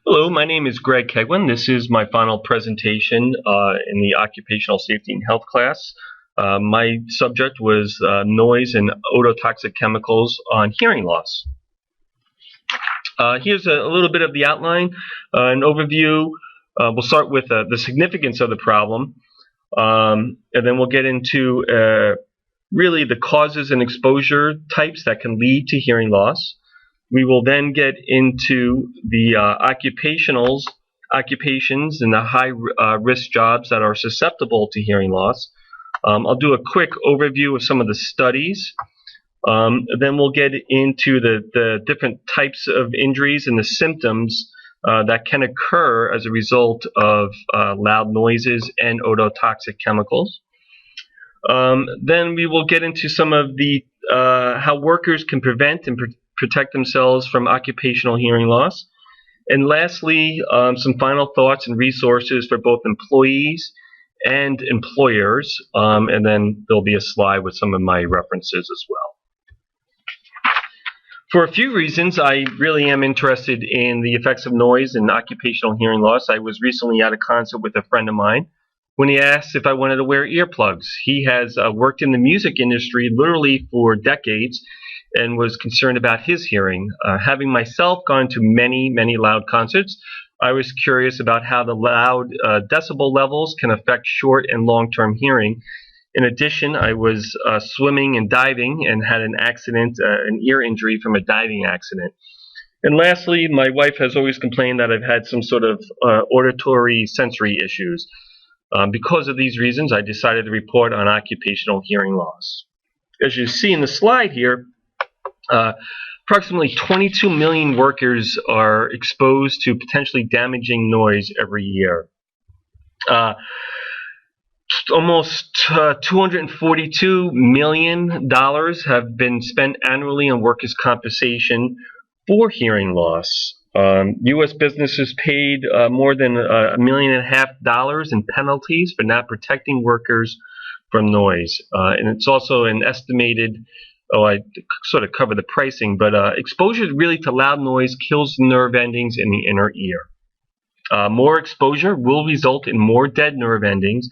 Hello, my name is Greg Keigwin. This is my final presentation in the occupational safety and health class. My subject was noise and ototoxic chemicals on hearing loss. Here's a little bit of the outline, an overview. We'll start with the significance of the problem, and then we'll get into really the causes and exposure types that can lead to hearing loss. We will then get into the occupations and the high risk jobs that are susceptible to hearing loss. I'll do a quick overview of some of the studies. Then we'll get into the different types of injuries and the symptoms that can occur as a result of loud noises and ototoxic chemicals. Then we will get into some of the how workers can prevent and protect themselves from occupational hearing loss. And lastly, some final thoughts and resources for both employees and employers. And then there'll be a slide with some of my references as well. For a few reasons, I really am interested in the effects of noise and occupational hearing loss. I was recently at a concert with a friend of mine when he asked if I wanted to wear earplugs. He has worked in the music industry literally for decades and was concerned about his hearing. Having myself gone to many loud concerts, I was curious about how the loud decibel levels can affect short and long-term hearing. In addition, I was swimming and diving and had an accident, an ear injury from a diving accident. And lastly, my wife has always complained that I've had some sort of auditory sensory issues. Because of these reasons, I decided to report on occupational hearing loss. As you see in the slide here, approximately 22 million workers are exposed to potentially damaging noise every year. Almost $242 million have been spent annually on workers' compensation for hearing loss. U.S. businesses paid more than $1.5 million in penalties for not protecting workers from noise. And it's also an estimated, I sort of cover the pricing, but exposure really to loud noise kills the nerve endings in the inner ear. More exposure will result in more dead nerve endings.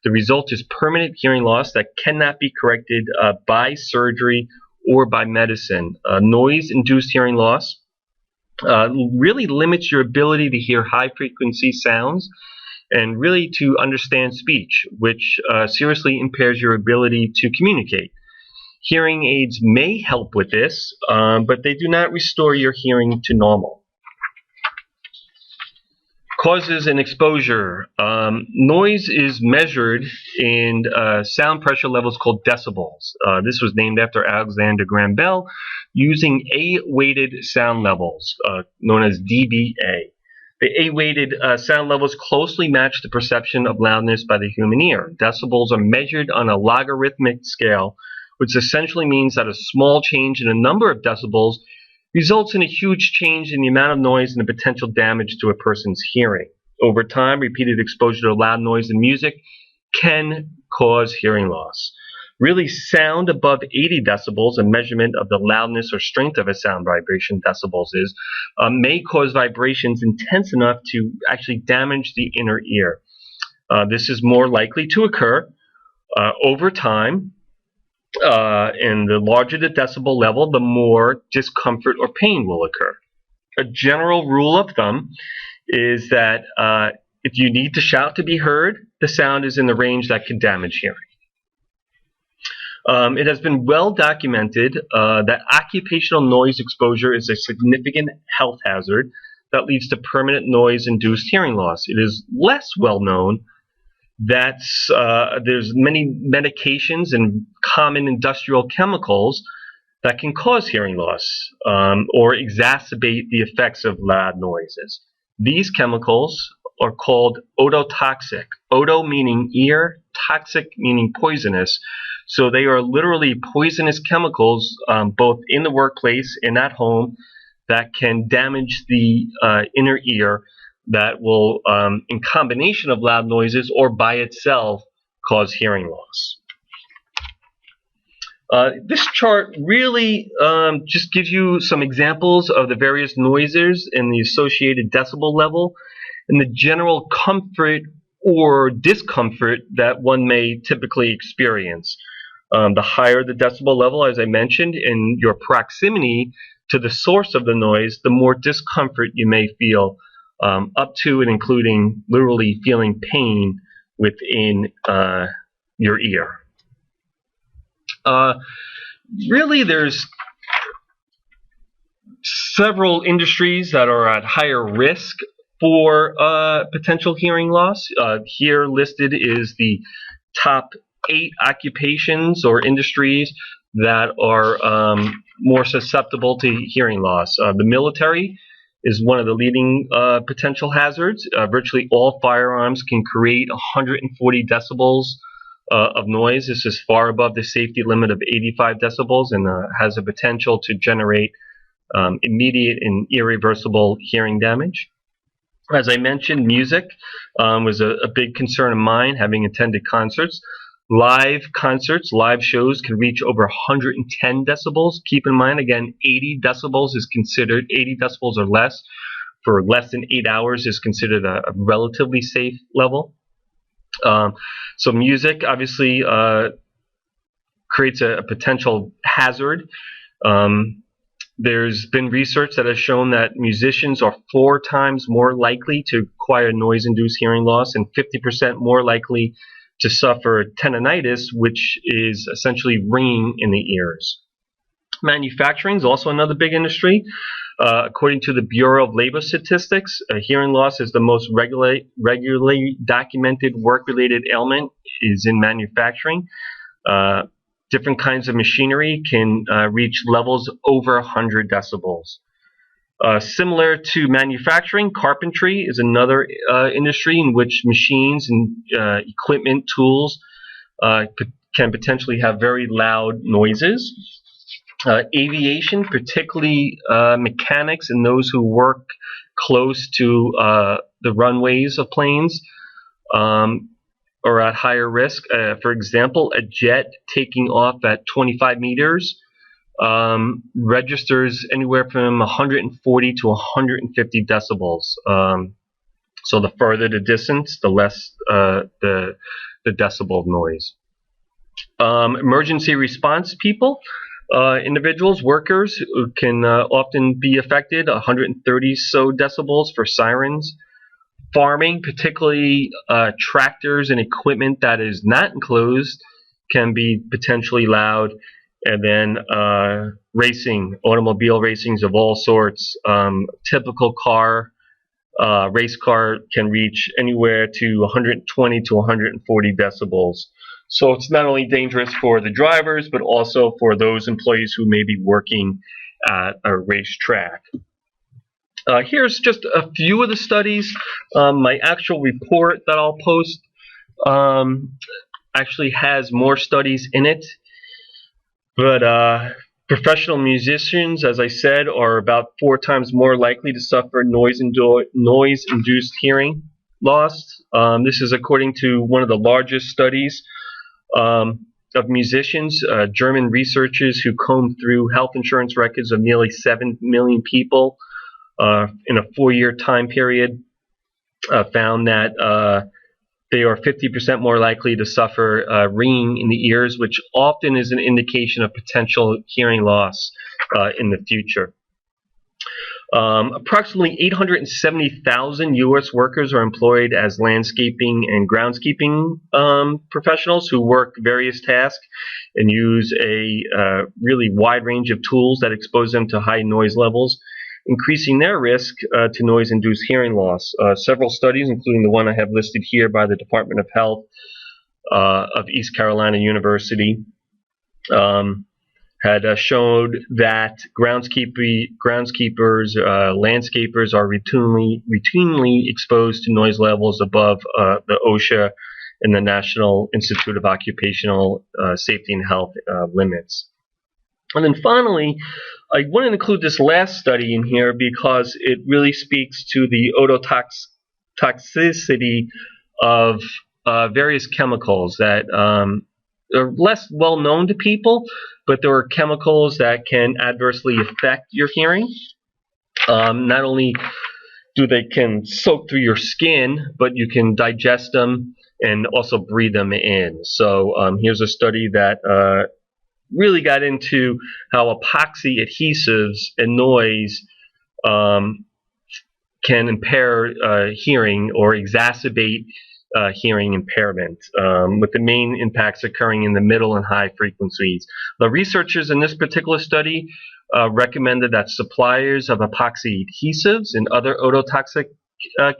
The result is permanent hearing loss that cannot be corrected by surgery or by medicine. Noise-induced hearing loss really limits your ability to hear high-frequency sounds and really to understand speech, which seriously impairs your ability to communicate. Hearing aids may help with this, but they do not restore your hearing to normal. Causes and exposure. Noise is measured in sound pressure levels called decibels. This was named after Alexander Graham Bell using A-weighted sound levels, known as dBA. The A-weighted sound levels closely match the perception of loudness by the human ear. Decibels are measured on a logarithmic scale, which essentially means that a small change in the number of decibels results in a huge change in the amount of noise and the potential damage to a person's hearing. Over time, repeated exposure to loud noise and music can cause hearing loss. Really, sound above 80 decibels, a measurement of the loudness or strength of a sound vibration, decibels is, may cause vibrations intense enough to actually damage the inner ear. This is more likely to occur over time. And the larger the decibel level, the more discomfort or pain will occur. A general rule of thumb is that if you need to shout to be heard, the sound is in the range that can damage hearing. It has been well documented that occupational noise exposure is a significant health hazard that leads to permanent noise-induced hearing loss. It is less well known that there's many medications and common industrial chemicals that can cause hearing loss or exacerbate the effects of loud noises. These chemicals are called ototoxic. Oto meaning ear, toxic meaning poisonous. So they are literally poisonous chemicals both in the workplace and at home that can damage the inner ear, that will, in combination of loud noises or by itself, cause hearing loss. This chart really just gives you some examples of the various noises and the associated decibel level and the general comfort or discomfort that one may typically experience. The higher the decibel level, as I mentioned, and your proximity to the source of the noise, the more discomfort you may feel, up to and including literally feeling pain within your ear. Really, there's several industries that are at higher risk for potential hearing loss. Here listed is the top 8 occupations or industries that are more susceptible to hearing loss. The military is one of the leading potential hazards. Virtually all firearms can create 140 decibels of noise. This is far above the safety limit of 85 decibels and has a potential to generate immediate and irreversible hearing damage. As I mentioned, music was a big concern of mine, having attended concerts. Live concerts, live shows can reach over 110 decibels. Keep in mind, again, 80 decibels is considered, 80 decibels or less for less than 8 hours is considered a relatively safe level. So music obviously creates a potential hazard. There's been research that has shown that musicians are 4 times more likely to acquire noise-induced hearing loss and 50% more likely to suffer tinnitus, which is essentially ringing in the ears. Manufacturing is also another big industry. According to the Bureau of Labor Statistics, hearing loss is the most regularly documented work-related ailment is in manufacturing. Different kinds of machinery can reach levels over 100 decibels. Similar to manufacturing, carpentry is another industry in which machines and equipment, tools can potentially have very loud noises. Aviation, particularly mechanics and those who work close to the runways of planes, are at higher risk. For example, a jet taking off at 25 meters registers anywhere from 140 to 150 decibels. So the further the distance, the less the decibel noise. Emergency response people, individuals, workers can often be affected, 130 so decibels for sirens. Farming, particularly tractors and equipment that is not enclosed, can be potentially loud. And then racing, automobile racings of all sorts, typical car, race car can reach anywhere to 120 to 140 decibels. So it's not only dangerous for the drivers, but also for those employees who may be working at a racetrack. Here's just a few of the studies. My actual report that I'll post actually has more studies in it. But professional musicians, as I said, are about 4 times more likely to suffer noise-induced hearing loss. This is according to one of the largest studies of musicians, German researchers who combed through health insurance records of nearly 7 million people in a 4-year time period, found that they are 50% more likely to suffer ringing in the ears, which often is an indication of potential hearing loss in the future. Approximately 870,000 U.S. workers are employed as landscaping and groundskeeping professionals who work various tasks and use a really wide range of tools that expose them to high noise levels, increasing their risk to noise-induced hearing loss. Several studies, including the one I have listed here by the Department of Health of East Carolina University, had showed that groundskeepers, landscapers are routinely exposed to noise levels above the OSH and the National Institute of Occupational Safety and Health limits. And then finally, I want to include this last study in here because it really speaks to the ototoxicity of various chemicals that less well known to people, but there are chemicals that can adversely affect your hearing. Not only do they can soak through your skin, but you can digest them and also breathe them in. So here's a study that really got into how epoxy adhesives and noise can impair hearing or exacerbate hearing impairment, with the main impacts occurring in the middle and high frequencies. The researchers in this particular study recommended that suppliers of epoxy adhesives and other ototoxic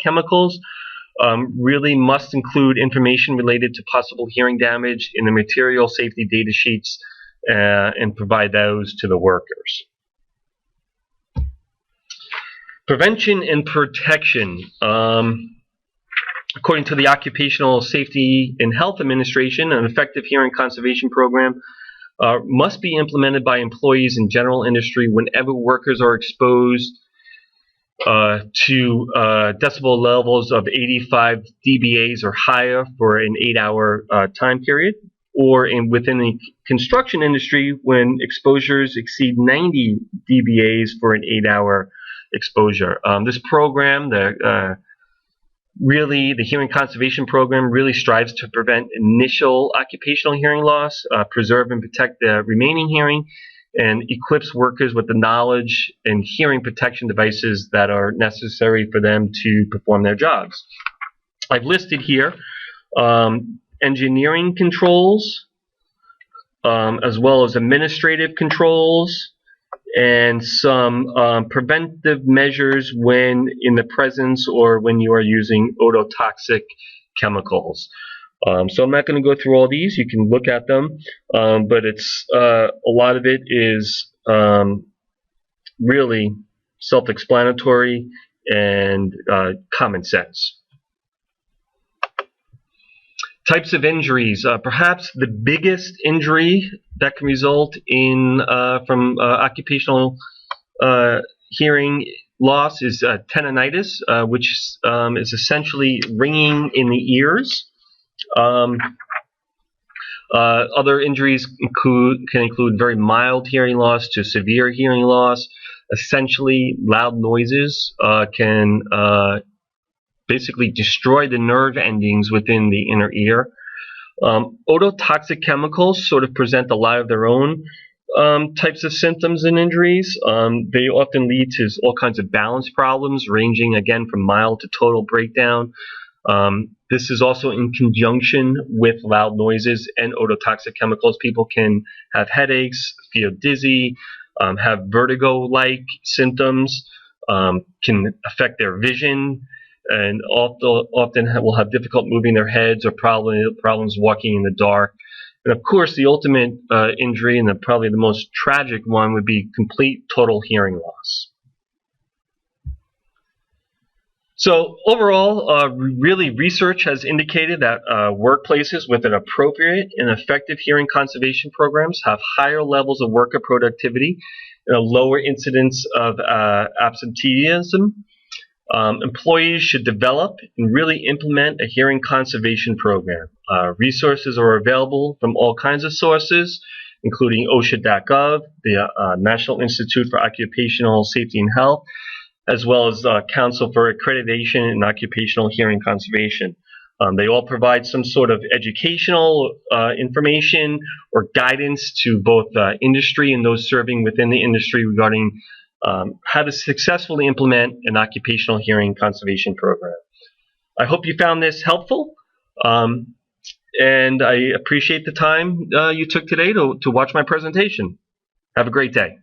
chemicals really must include information related to possible hearing damage in the material safety data sheets and provide those to the workers. Prevention and protection. According to the Occupational Safety and Health Administration, an effective hearing conservation program must be implemented by employees in general industry whenever workers are exposed to decibel levels of 85 dBAs or higher for an 8-hour time period, or within the construction industry when exposures exceed 90 dBAs for an 8-hour exposure. This program, the hearing conservation program, really strives to prevent initial occupational hearing loss, preserve and protect the remaining hearing, and equips workers with the knowledge and hearing protection devices that are necessary for them to perform their jobs. I've listed here engineering controls, as well as administrative controls, and some preventive measures when in the presence or when you are using ototoxic chemicals. So I'm not going to go through all these. You can look at them, but it's a lot of it is really self-explanatory and common sense. Types of injuries. Perhaps the biggest injury that can result in from occupational hearing loss is tendinitis, which is essentially ringing in the ears. Other injuries can include very mild hearing loss to severe hearing loss. Essentially, loud noises can basically destroy the nerve endings within the inner ear. Ototoxic chemicals sort of present a lot of their own types of symptoms and injuries. They often lead to all kinds of balance problems, ranging again from mild to total breakdown. This is also in conjunction with loud noises and ototoxic chemicals. People can have headaches, feel dizzy, have vertigo-like symptoms, can affect their vision, and often will have difficult moving their heads or problems walking in the dark. And of course, the ultimate injury, and probably the most tragic one, would be complete total hearing loss. So overall, really research has indicated that workplaces with an appropriate and effective hearing conservation programs have higher levels of worker productivity and a lower incidence of absenteeism. Employees should develop and really implement a hearing conservation program. Resources are available from all kinds of sources, including OSHA.gov, the National Institute for Occupational Safety and Health, as well as Council for Accreditation in Occupational Hearing Conservation. They all provide some sort of educational information or guidance to both industry and those serving within the industry regarding how to successfully implement an occupational hearing conservation program. I hope you found this helpful, and I appreciate the time you took today to watch my presentation. Have a great day.